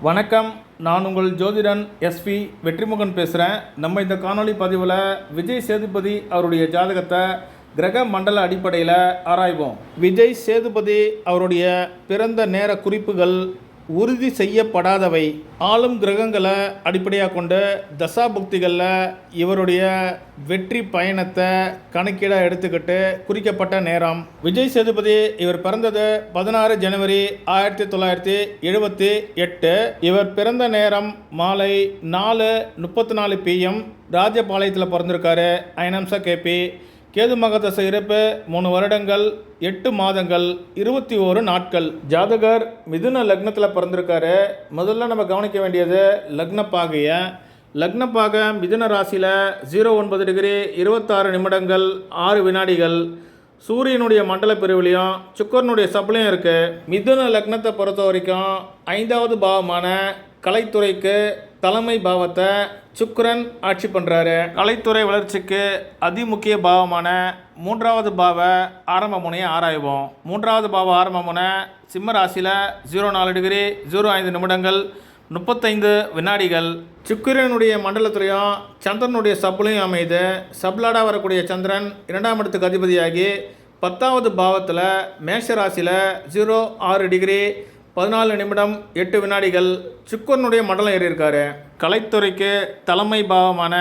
வணக்கம். நான் உங்கள் ஜோதிடன் எஸ்பி வெற்றிமுகன் பேசுகிறேன். நம்ம இந்த காணொளி பதிவில் விஜய் சேதுபதி அவருடைய ஜாதகத்தை கிரக மண்டல அடிப்படையில் ஆராய்வோம். விஜய் சேதுபதி அவருடைய பிறந்த நேர குறிப்புகள் உறுதி செய்யப்படாதவை. ஆளும் கிரகங்களை அடிப்படையாக கொண்டு தசாபுக்திகளில் இவருடைய வெற்றி பயணத்தை கணக்கீட எடுத்துக்கிட்டு குறிக்கப்பட்ட நேரம். விஜய் சேதுபதி இவர் பிறந்தது 16 ஜனவரி 1978. இவர் பிறந்த நேரம் மாலை 4:34 PM. ராஜபாளையத்தில் பிறந்திருக்காரு. அயனம்சா கேபி. கேது மகதச இருப்பு 3 வருடங்கள் 8 மாதங்கள் 21 நாட்கள். ஜாதகர் மிதுன லக்னத்தில் பிறந்திருக்காரு. முதல்ல நம்ம கவனிக்க வேண்டியது லக்னப்பாகைய. லக்னப்பாக மிதுன ராசியில் 09 டிகிரி 26 நிமிடங்கள் 6 வினாடிகள். சூரியனுடைய மண்டல பிரிவுலையும் சுக்கரனுடைய சப்ளையும் இருக்குது. மிதுன லக்னத்தை பொறுத்த வரைக்கும் 5வது பாவமான கலைத்துறைக்கு தலைமை பாவத்தை சுக்கிரன் ஆட்சி பண்ணுறாரு. கலைத்துறை வளர்ச்சிக்கு அதிமுக்கிய பாவமான 3வது பாவ ஆரம்ப முனையை ஆராய்வோம். 3வது பாவ ஆரம்ப முனை சிம்ம ராசியில் 04 டிகிரி 05 நிமிடங்கள் 35 வினாடிகள். சுக்கிரனுடைய மண்டலத்திலையும் சந்திரனுடைய சப்புலையும் அமைது. சப்லாடாக வரக்கூடிய சந்திரன் 2ஆம் இடத்துக்கு அதிபதியாகி 10வது பாவத்தில் மேஷ ராசியில் 06 டிகிரி 14 நிமிடம் 8 வினாடிகள் சுக்கரனுடைய மண்டலம் ஏறியிருக்காரு. கலைத்துறைக்கு தலைமை பாவமான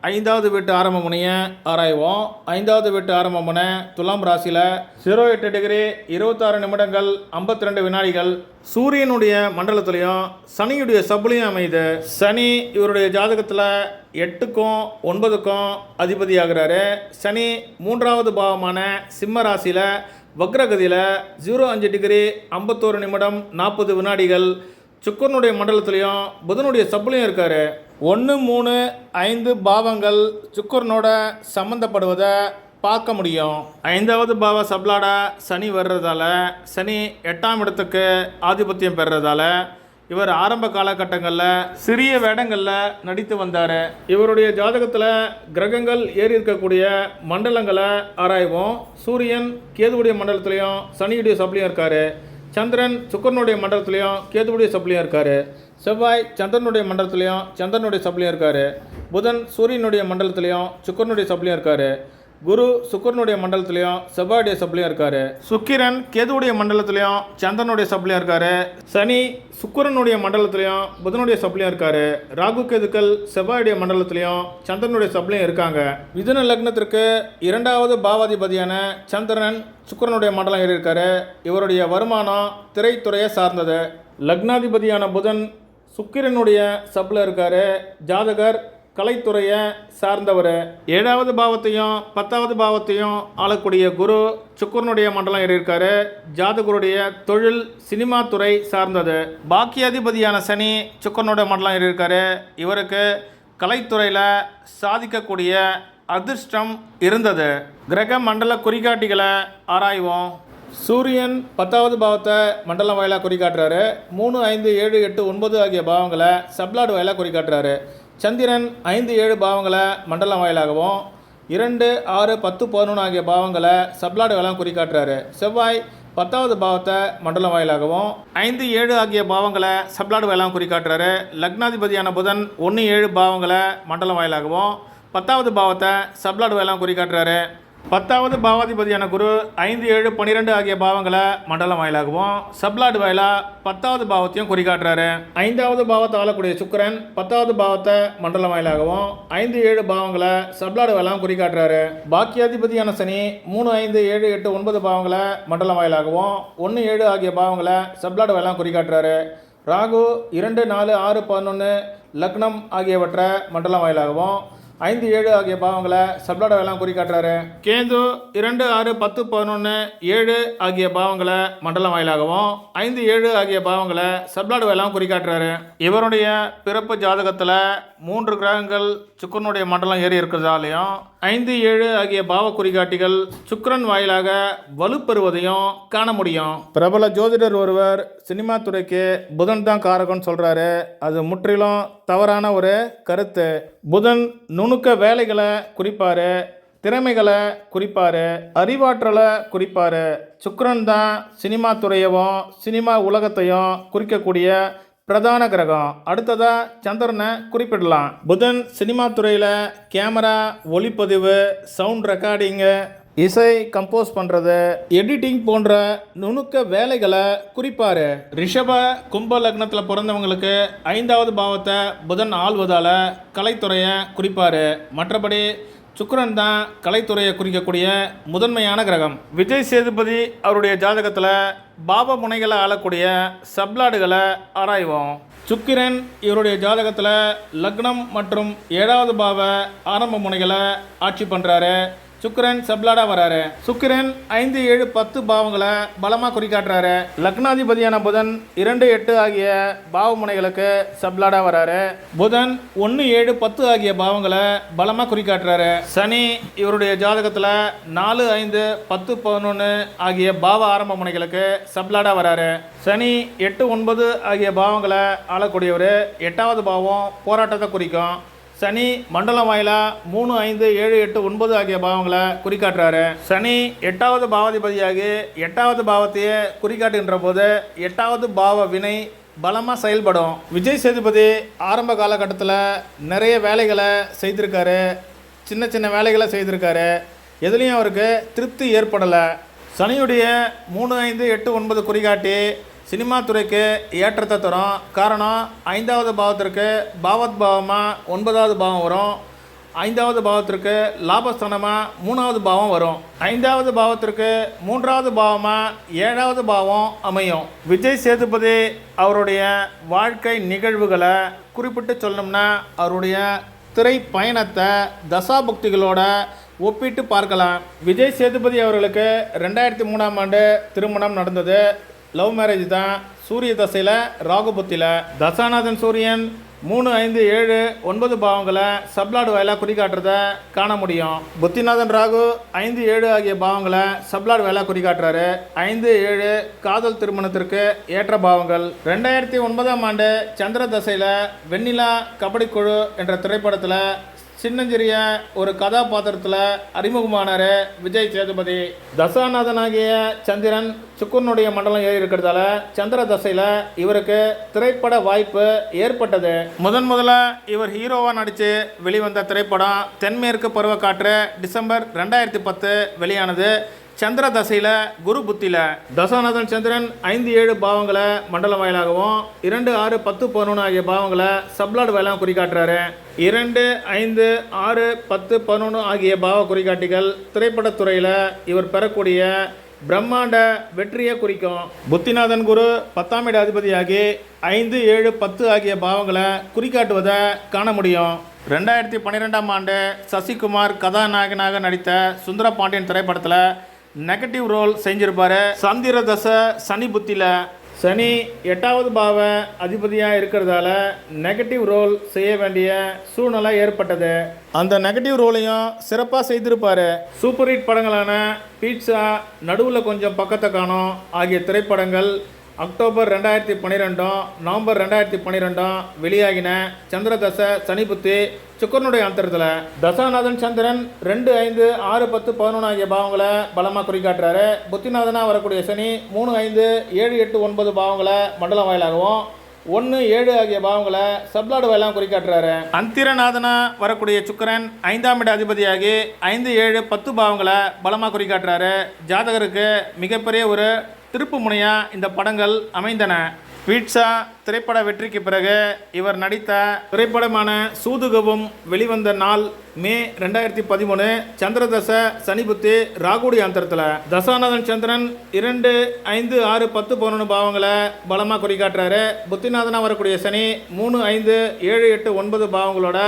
5வது வீட்டு ஆரம்ப முனையை ஆராய்வோம். 5வது வீட்டு ஆரம்ப முனை துலாம் ராசியில் 08 டிகிரி 26 நிமிடங்கள் 52 வினாடிகள். சூரியனுடைய மண்டலத்திலையும் சனியுடைய சப்புலையும் அமைது. சனி இவருடைய ஜாதகத்தில் 8க்கும் 9க்கும் அதிபதியாகிறாரு. சனி 3வது பாவமான சிம்ம ராசியில் வக்ரகதியில் 05 டிகிரி 51 நிமிடம் 40 வினாடிகள். சுக்கரனுடைய மண்டலத்திலையும் புதனுடைய சப்புலையும் இருக்கார். 1, 3, 5 பாவங்கள் சுக்கரனோட சம்மந்தப்படுவதை பார்க்க முடியும். 5வது பாவ சப்லாடா சனி வர்றதால, சனி 8ஆம் இடத்துக்கு ஆதிபத்தியம் பெறுறதால இவர் ஆரம்ப காலகட்டங்களில் சிறிய வேடங்களில் நடித்து வந்தார். இவருடைய ஜாதகத்தில் கிரகங்கள் ஏறி இருக்கக்கூடிய மண்டலங்களை ஆராய்வோம். சூரியன் கேதுவுடைய மண்டலத்திலையும் சனியுடைய சப்ளையும் இருக்கார். சந்திரன் சுக்கரனுடைய மண்டலத்திலையும் கேதுவுடைய சப்ளையும் இருக்கார். செவ்வாய் சந்திரனுடைய மண்டலத்திலையும் சந்திரனுடைய சப்ளையும் இருக்கார். புதன் சூரியனுடைய மண்டலத்திலையும் சுக்கரனுடைய சப்ளையும் இருக்கார். குரு சுக்கரனுடைய மண்டலத்திலையும் செவ்வாயுடைய சப்ளையும் இருக்கார். சுக்கிரன் கேதுவுடைய மண்டலத்திலையும் சந்திரனுடைய சப்ளையும் இருக்கார். சனி சுக்கிரனுடைய மண்டலத்திலையும் புதனுடைய சப்ளையும் இருக்கார். ராகு கேதுக்கள் செவ்வாயுடைய மண்டலத்திலையும் சந்திரனுடைய சப்ளையும் இருக்காங்க. மிதுன லக்னத்திற்கு 2வது பாவாதிபதியான சந்திரன் சுக்கிரனுடைய மண்டலம் ஏறியிருக்காரு. இவருடைய வருமானம் திரைத்துறையை சார்ந்தது. லக்னாதிபதியான புதன் சுக்கிரனுடைய சப்ல இருக்கார். ஜாதகர் கலைத்துறையை சார்ந்தவர். 7வது பாவத்தையும் 10வது பாவத்தையும் ஆளக்கூடிய குரு சுக்கரனுடைய மண்டலம் ஏறியிருக்காரு. ஜாதகருடைய தொழில் சினிமா துறை சார்ந்தது. பாக்கியாதிபதியான சனி சுக்கரனுடைய மண்டலம் ஏறியிருக்காரு. இவருக்கு கலைத்துறையில் சாதிக்கக்கூடிய அதிர்ஷ்டம் இருந்தது. கிரக மண்டல குறிகாட்டிகளை ஆராய்வோம். சூரியன் 10வது பாவத்தை மண்டலம் வாயிலாக குறிக்காட்டுறாரு. 3, 5, 7, 8, 9 ஆகிய பாவங்களை சப்லாடு வாயிலாக குறிக்காட்டுறாரு. சந்திரன் 5, 7 பாவங்களை மண்டலம் வாயிலாகவும் 2, 6, 10, 11 ஆகிய பாவங்களை சப்லாடு வாயிலாக குறிக்காட்டுறாரு. செவ்வாய் 10வது பாவத்தை மண்டலம் வாயிலாகவும் 5, 7 ஆகிய பாவங்களை சப்லாடு வாயிலாக குறிக்காட்டுறாரு. லக்னாதிபதியான புதன் 1, 7 பாவங்களை மண்டலம் வாயிலாகவும் 10வது பாவத்தை சப்லாடு வாயிலாக குறிக்காட்டுறாரு. 10வது பாவாதிபதியான குரு 5, 7, 12 ஆகிய பாவங்களை மண்டலம் வாயிலாகவும் சப்லாடு வாயிலா 10வது பாவத்தையும் குறிக்காட்டுறாரு. 5வது பாவத்தை ஆளக்கூடிய சுக்கிரன் 10வது பாவத்தை மண்டலம் வாயிலாகவும் 5, 7 பாவங்களை சப்லாடு வாயிலாகவும் குறிக்காட்டுறாரு. பாக்கியாதிபதியான சனி 3, 5, 7, 8, 9 பாவங்களை மண்டலம் வாயிலாகவும் 1, 7 ஆகிய பாவங்களை சப்லாடு வாயிலாகவும் குறிக்காட்டுறாரு. ராகு 2, 4, 6, 11 லக்னம் ஆகியவற்றை மண்டலம் வாயிலாகவும் 5, 7 ஆகிய பாவங்களை சப்லாட வேளாண் குறிக்காட்டுறாரு. கேது 2, 6, 10, 11, 7 ஆகிய பாவங்களை மண்டலம் வாயிலாகவும் 5, 7 ஆகிய பாவங்களை சப்லாடு வேளாண் குறிக்காட்டுறாரு. இவருடைய பிறப்பு ஜாதகத்தில் 3 கிரகங்கள் சுக்கரனுடைய மண்டலம் ஏறி இருக்கிறதாலையும் 5, 7 ஆகிய பாவ குறிகாட்டிகள் சுக்கிரன் வாயிலாக வலுப்பெறுவதையும் காண முடியும். பிரபல ஜோதிடர் ஒருவர் சினிமா துறைக்கு புதன் தான் காரகம்னு சொல்கிறாரு. அது முற்றிலும் தவறான ஒரு கருத்து. புதன் நுணுக்க வேலைகளை குறிப்பார், திறமைகளை குறிப்பார், அறிவாற்றலை குறிப்பார். சுக்கிரன் தான் சினிமா துறையவும் சினிமா உலகத்தையும் குறிக்கக்கூடிய பிரதான கிரகம். அடுத்ததா சந்திரனை குறிப்பிடலாம். புதன் சினிமா துறையில் கேமரா, ஒளிப்பதிவு, சவுண்ட் ரெக்கார்டிங்கு, இசை கம்போஸ் பண்ணுறது, எடிட்டிங் போன்ற நுணுக்க வேலைகளை குறிப்பார். ரிஷப கும்ப லக்னத்தில் பிறந்தவங்களுக்கு 5வது பாவத்தை புதன் ஆள்வதால் கலைத்துறையை குறிப்பார். மற்றபடி சுக்கிரன் தான் கலைத்துறையை குறிக்கக்கூடிய முதன்மையான கிரகம். விஜய் சேதுபதி அவருடைய ஜாதகத்தில் பாவ முனைகளை ஆளக்கூடிய சப்லாடுகளை ஆராய்வோம். சுக்கிரன் இவருடைய ஜாதகத்தில் லக்னம் மற்றும் 7வது பாவ ஆரம்ப முனைகளை ஆட்சி பண்ணுறாரு. சுக்கிரன் சப்லாடா வராரு. சுக்கிரன் 5, 7, 10 பாவங்களை பலமாக குறிக்காட்டுறாரு. லக்னாதிபதியான புதன் 2, 8 ஆகிய பாவ முனைகளுக்கு சப்லாடா வராரு. புதன் 1, 7, 10 ஆகிய பாவங்களை பலமாக குறிக்காட்டுறாரு. சனி இவருடைய ஜாதகத்தில் 4, 5, 10, 11 ஆகிய பாவ ஆரம்ப முனைகளுக்கு சப்லாடா வராரு. சனி 8, 9 ஆகிய பாவங்களை ஆளக்கூடியவர். 8வது பாவம் போராட்டத்தை குறிக்கும். சனி மண்டலம் வாயிலா 3, 5, 7, 8, 9 ஆகிய பாவங்களை குறிக்காட்டுறாரு. சனி 8வது பாவாதிபதியாகி 8வது பாவத்தையே குறிக்காட்டுகின்ற போது 8வது பாவ வினை பலமாக செயல்படும். விஜய் சேதுபதி ஆரம்ப காலகட்டத்தில் நிறைய வேலைகளை செய்திருக்காரு. சின்ன சின்ன வேலைகளை செய்திருக்காரு. எதுலேயும் அவருக்கு திருப்தி ஏற்படலை. சனியுடைய 3, 5, 8, 9 குறிகாட்டி சினிமா துறைக்கு ஏற்றத்தை தரும். காரணம் 5வது பாவத்திற்கு பாவத் பாவமாக 9வது பாவம் வரும். 5வது பாவத்திற்கு லாபஸ்தானமாக 3வது பாவம் வரும். 5வது பாவத்திற்கு 3வது பாவமாக 7வது பாவம் அமையும். விஜய் சேதுபதி அவருடைய வாழ்க்கை நிகழ்வுகளை குறிப்பிட்டு சொல்லணும்னா அவருடைய திரை பயணத்தை தசாபுக்திகளோட ஒப்பிட்டு பார்க்கலாம். விஜய் சேதுபதி அவர்களுக்கு 2003ஆம் ஆண்டு திருமணம் நடந்தது. லவ் மேரேஜ் தான். சூரிய தசையில் ராகு புத்தியில். தசாநாதன் சூரியன் 3, 5, 7, 9 பாவங்களை சப்லாடு வாயிலாக குறிக்காட்டுறத காண முடியும். புத்திநாதன் ராகு 5, 7 ஆகிய பாவங்களை சப்லாடு வாயிலாக குறிக்காட்டுறாரு. 5, 7 காதல் திருமணத்திற்கு ஏற்ற பாவங்கள். 2009ஆம் ஆண்டு சந்திர தசையில் வெண்ணிலா கபடி குழு என்ற திரைப்படத்தில் சின்னஞ்சிறிய ஒரு கதாபாத்திரத்தில் அறிமுகமானார் விஜய் சேதுபதி. தசாநாதனாகிய சந்திரன் சுக்கிரனுடைய மண்டலம் ஏறி இருக்கிறதால சந்திர தசையில் இவருக்கு திரைப்பட வாய்ப்பு ஏற்பட்டது. முதல்ல இவர் ஹீரோவாக நடித்து வெளிவந்த திரைப்படம் தென்மேற்கு பருவக்காற்று. டிசம்பர் 2010 வெளியானது. சந்திர தசையில் குரு புத்தியில். தசாநாதன் சந்திரன் 5, 7 பாவங்களை மண்டலம் வாயிலாகவும் 2, 6, 10, 11 ஆகிய பாவங்களை சப்லாடு வாயிலாகவும் குறிக்காட்டுறாரு. 2, 5, 6, 10, 11 ஆகிய பாவ குறிகாட்டிகள் திரைப்படத்துறையில் இவர் பெறக்கூடிய பிரம்மாண்ட வெற்றியை குறிக்கும். புத்திநாதன் குரு 10ஆம் இட அதிபதியாகி 5, 7, 10 ஆகிய பாவங்களை குறிக்காட்டுவதை காண முடியும். 2012ஆம் ஆண்டு சசிகுமார் கதாநாயகனாக நடித்த சுந்தர பாண்டியன் திரைப்படத்தில் நெகட்டிவ் ரோல் செஞ்சிருப்பாரு. சந்திர தசை சனி புத்தியில். சனி 8வது பாவ அதிபதியாக இருக்கிறதால நெகட்டிவ் ரோல் செய்ய வேண்டிய சூழ்நிலை ஏற்பட்டது. அந்த நெகட்டிவ் ரோலையும் சிறப்பாக செய்திருப்பார். சூப்பர் ஹிட் படங்களான பீட்சா, நடுவில் கொஞ்சம் பக்கத்தை காணோம் ஆகிய திரைப்படங்கள் அக்டோபர் 2012, நவம்பர் 2012 வெளியாகின. சந்திரதசை சனி புத்தி சுக்கரனுடைய அந்தரத்தில். தசாநாதன் சந்திரன் 2, 5, 6, 10, 11 ஆகிய பாவங்களை பலமாக குறிக்காட்டுறாரு. புத்திநாதனாக வரக்கூடிய சனி 3, 5, 7, 8, 9 பாவங்களை மண்டலம் வாயிலாகவும் 1, 7 ஆகிய பாவங்களை சப்லாடு வாயிலாகவும் குறிக்காட்டுறாரு. அந்திரநாதனா வரக்கூடிய சுக்கரன் 5ஆம் இட அதிபதியாகி 5, 7, 10 பாவங்களை பலமாக குறிக்காட்டுறாரு. ஜாதகருக்கு மிகப்பெரிய ஒரு திருப்பு முனையாக இந்த படங்கள் அமைந்தன. பீட்சா திரைப்பட வெற்றிக்கு பிறகு இவர் நடித்த திரைப்படமான சூதுகவும் வெளிவந்த நாள் மே 2013. சந்திரதசை சனி புத்தி ராகுடி அந்தரத்தில். தசாநாதன் சந்திரன் 2, 5, 6, 10, 11 பாவங்களை பலமாக குறிக்காட்டுறாரு. புத்திநாதனாக வரக்கூடிய சனி 3, 5, 7, 8, 9 பாவங்களோட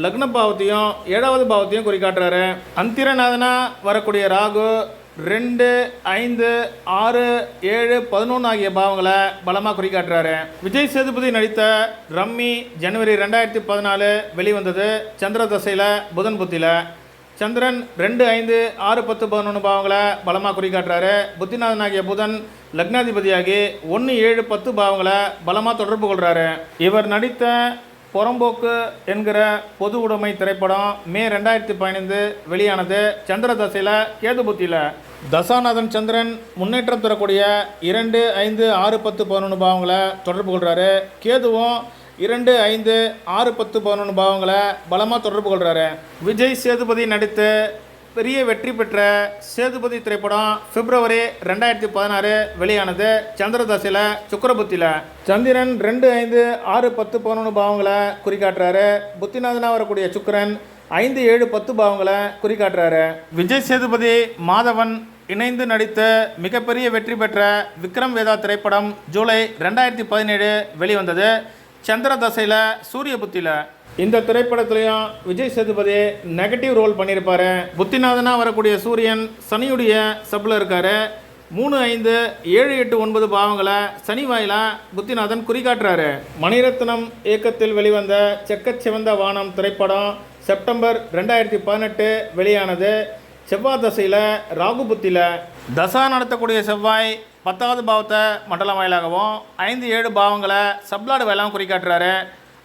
லக்ன பாவத்தையும் 7வது பாவத்தையும் குறிக்காட்டுறாரு. அந்திரநாதனா வரக்கூடிய ராகு 2, 5, 6, 7, 11 ஆகிய பாவங்களை பலமாக குறிக்காட்டுறாரு. விஜய் சேதுபதி நடித்த ரம்மி ஜனவரி 2014 வெளிவந்தது. சந்திர தசையில் புதன் புத்தியில். சந்திரன் 2, 5, 6, 10, 11 பாவங்களை பலமாக குறிக்காட்டுறாரு. புத்திநாதனாகிய புதன் லக்னாதிபதியாகி 1, 7, 10 பாவங்களை பலமாக தொடர்பு கொள்கிறாரு. இவர் நடித்த புறம்போக்கு என்கிற பொது உடைமை திரைப்படம் மே 2015 வெளியானது. சந்திர தசையில் கேது புத்தியில் தசாநாதன் சந்திரன் முன்னேற்றம் தரக்கூடிய 2, 5, 6, 10, 11 பாவங்களை தொடர்பு கொள்கிறாரு. கேதுவும் 2, 5, 6, 10, 11 பாவங்களை பலமாக தொடர்பு கொள்கிறாரு. விஜய் சேதுபதி நடித்து பெரிய வெற்றி பெற்ற சேதுபதி திரைப்படம் பிப்ரவரி 2016 வெளியானது. சந்திர தசையில் சுக்கிரபுத்தியில் சந்திரன் 2, 5, 6, 10, 11 பாவங்களை குறிக்காட்டுறாரு. புத்திநாதனாக வரக்கூடிய சுக்கிரன் 5, 7, 10 பாவங்களை குறிக்காட்டுறாரு. விஜய் சேதுபதி மாதவன் இணைந்து நடித்த மிகப்பெரிய வெற்றி பெற்ற விக்ரம் வேதா திரைப்படம் ஜூலை 2017 வெளிவந்தது. சந்திர தசையில் சூரிய புத்தியில் இந்த திரைப்படத்துலையும் விஜய் சேதுபதி நெகட்டிவ் ரோல் பண்ணியிருப்பார். புத்திநாதனாக வரக்கூடிய சூரியன் சனியுடைய சப்பில் இருக்கார். 3, 5, 7, 8, 9 பாவங்களை சனி வாயிலாக புத்திநாதன் குறிக்காட்டுறாரு. மணிரத்னம் இயக்கத்தில் வெளிவந்த செக்கச்சிவந்த வானம் திரைப்படம் செப்டம்பர் 2018 வெளியானது. செவ்வாய் தசையில் ராகு புத்தியில் தசா நடத்தக்கூடிய செவ்வாய் 10வது பாவத்தை மண்டலம் வாயிலாகவும் 5, 7 பாவங்களை சப்ளாடு வாயிலாகவும் குறிக்காட்டுறாரு.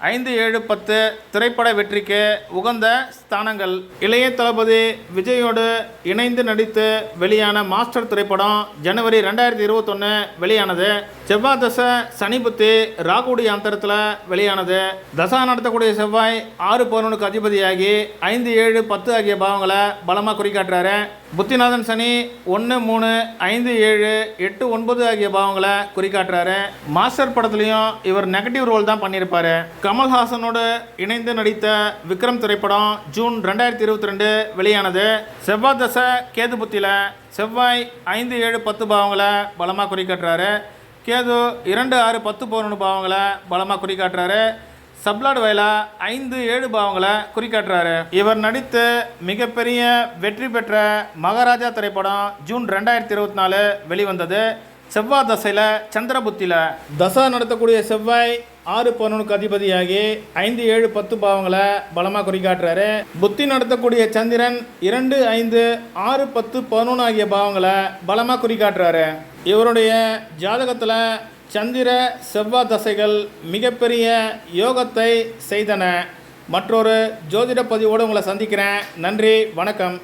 5, 7, 10 திரைப்பட வெற்றிக்கு உகந்த ஸ்தானங்கள். இளைய தளபதி விஜயோடு இணைந்து நடித்து வெளியான மாஸ்டர் திரைப்படம் ஜனவரி 2021 வெளியானது. செவ்வாய் தசை சனி புத்தி ராகுடைய அந்தரத்தில் வெளியானது. தசா நடத்தக்கூடிய செவ்வாய் 6, 11க்கு அதிபதியாகி 5, 7, 10 ஆகிய பாவங்களை பலமாக குறிக்காட்டுறாரு. புத்திநாதன் சனி 1, 3, 5, 7, 8, 9 ஆகிய பாவங்களை குறிக்காட்டுறாரு. மாஸ்டர் படத்துலையும் இவர் நெகட்டிவ் ரோல் தான் பண்ணியிருப்பார். கமல்ஹாசனோடு இணைந்து நடித்த விக்ரம் திரைப்படம் ஜூன் 2022 வெளியானது. செவ்வாய் தசை கேது புத்தியில் செவ்வாய் 5, 7, 10 பாவங்களை பலமாக குறிக்காட்டுறாரு. கேது 2, 6, 10, 11 பாவங்களை பலமாக குறிக்காட்டுறாரு. சப்ளாடு வயலா 5, 7 பாவங்களை குறிக்காட்டுறாரு. இவர் நடித்து மிகப்பெரிய வெற்றி பெற்ற மகாராஜா திரைப்படம் ஜூன் 2024 வெளிவந்தது. செவ்வாய் தசையில் சந்திரபுத்தியில் தசா நடத்தக்கூடிய செவ்வாய் 6, 11க்கு அதிபதியாகி 5, 7, 10 பாவங்களை பலமாக குறிக்காட்டுறாரு. புத்தி நடத்தக்கூடிய சந்திரன் 2, 5, 6, 10, 11 ஆகிய பாவங்களை பலமாக குறிக்காட்டுறாரு. இவருடைய ஜாதகத்தில் சந்திர செவ்வாய் தசைகள் மிகப்பெரிய யோகத்தை செய்தன. மற்றொரு ஜோதிட பதிவோடு உங்களை சந்திக்கிறேன். நன்றி, வணக்கம்.